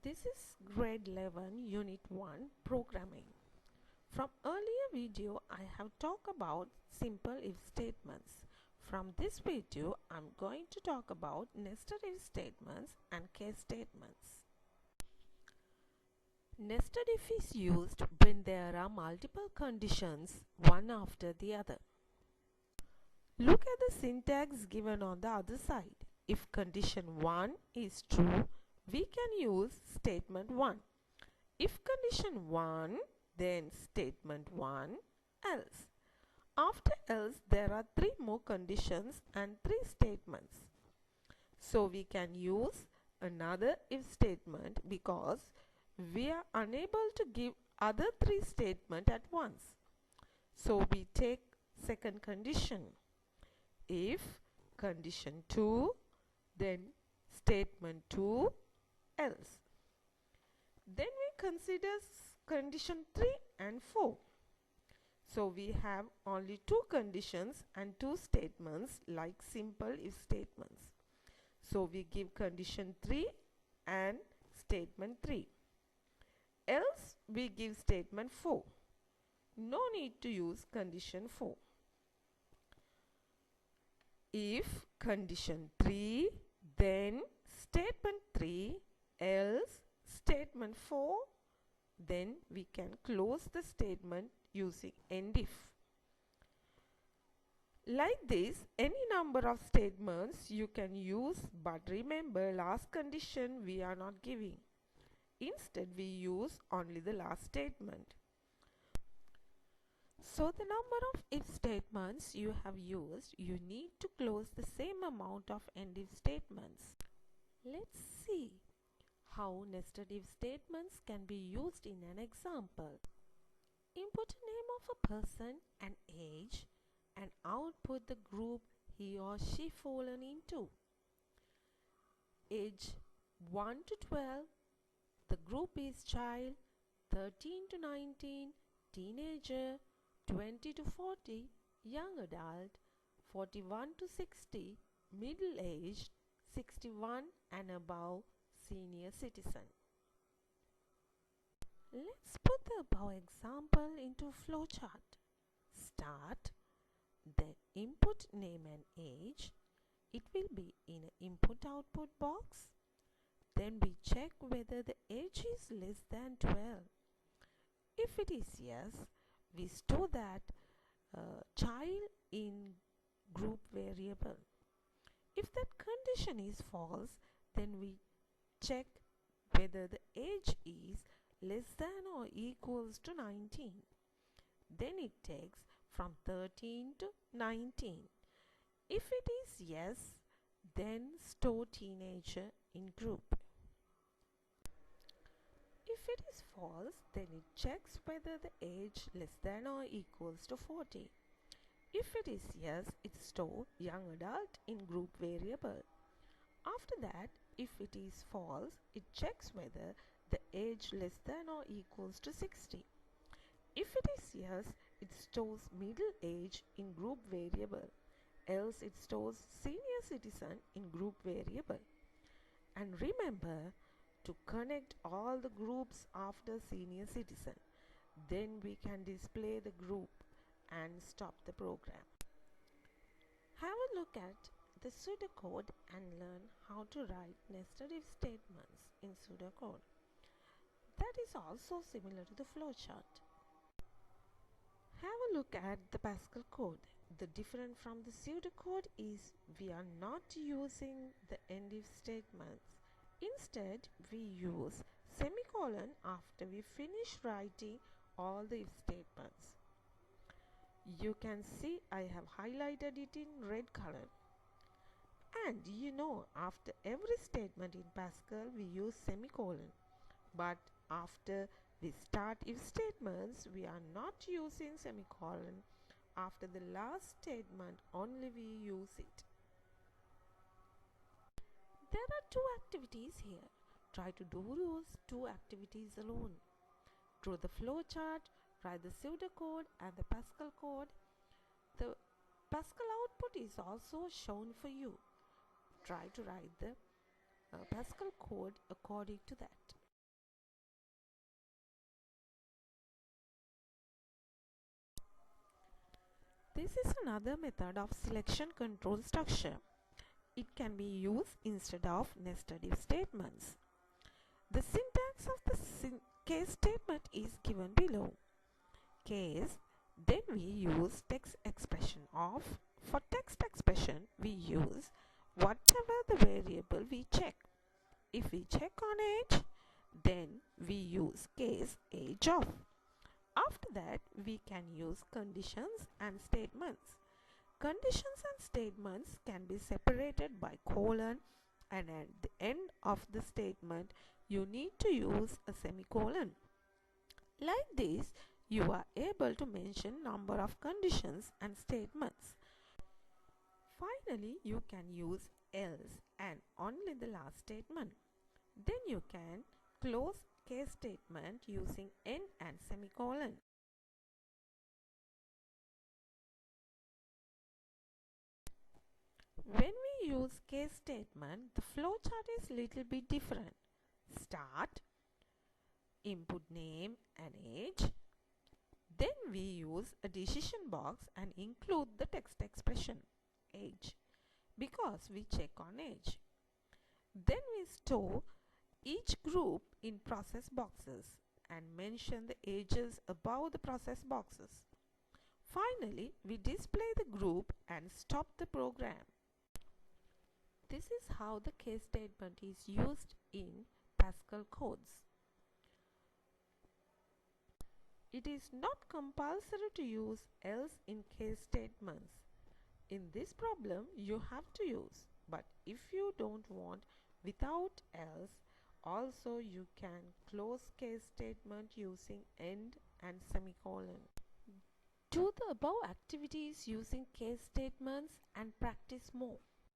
This is grade 11 unit 1 programming. From earlier video I have talked about simple if statements. From this video I'm going to talk about nested if statements and case statements. Nested if is used when there are multiple conditions one after the other. Look at the syntax given on the other side. If condition 1 is true, we can use statement 1. If condition 1, then statement 1 else. After else, there are 3 more conditions and 3 statements. So we can use another if statement because we are unable to give other 3 statements at once. So we take second condition. If condition 2, then statement 2 else. Then we consider condition 3 and 4. So we have only 2 conditions and 2 statements like simple if statements. So we give condition 3 and statement 3. Else we give statement 4. No need to use condition 4. If condition 3, then statement 3 else statement 4, then we can close the statement using end if. Like this, any number of statements you can use, but remember last condition we are not giving. Instead we use only the last statement. So the number of if statements you have used, you need to close the same amount of end if statements. Let's see how nested if statements can be used in an example. Input a name of a person and age and output the group he or she fallen into. Age 1 to 12, the group is child, 13 to 19, teenager, 20 to 40, young adult, 41 to 60, middle-aged, 61 and above, senior citizen. Let's put the above example into flowchart. Start, then input name and age. It will be in an input-output box. Then we check whether the age is less than 12. If it is yes, we store that child in group variable. If that condition is false, then we check whether the age is less than or equals to 19. Then it takes from 13 to 19. If it is yes, then store teenager in group. If it is false, then it checks whether the age less than or equals to 40. If it is yes, it stores young adult in group variable. After that, if it is false, it checks whether the age less than or equals to 60. If it is yes, it stores middle age in group variable. Else it stores senior citizen in group variable. And remember to connect all the groups after senior citizen. Then we can display the group and stop the program. Have a look at the pseudocode and learn how to write nested if statements in pseudocode. That is also similar to the flowchart. Have a look at the Pascal code. The difference from the pseudocode is we are not using the end if statements. Instead, we use semicolon after we finish writing all the if statements. You can see I have highlighted it in red color. And you know, after every statement in Pascal we use semicolon. But after we start if statements, we are not using semicolon. After the last statement only we use it. There are 2 activities here. Try to do those 2 activities alone. Through the flowchart, write the pseudocode and the Pascal code. The Pascal output is also shown for you. Try to write the Pascal code according to that. This is another method of selection control structure. It can be used instead of nested if statements. The syntax of the case statement is given below. Case, then we use text expression of. For text expression, we use whatever the variable we check. If we check on age, then we use case age of. After that, we can use conditions and statements. Conditions and statements can be separated by colon, and at the end of the statement, you need to use a semicolon. Like this, you are able to mention number of conditions and statements. Finally, you can use else and only the last statement. Then you can close case statement using end and semicolon. When we use case statement, the flowchart is little bit different. Start, input name and age. Then we use a decision box and include the text expression age because we check on age. Then we store each group in process boxes and mention the ages above the process boxes. Finally, we display the group and stop the program. This is how the case statement is used in Pascal codes. It is not compulsory to use else in case statements. In this problem, you have to use, but if you don't want without else, also you can close case statement using end and semicolon. Do the above activities using case statements and practice more.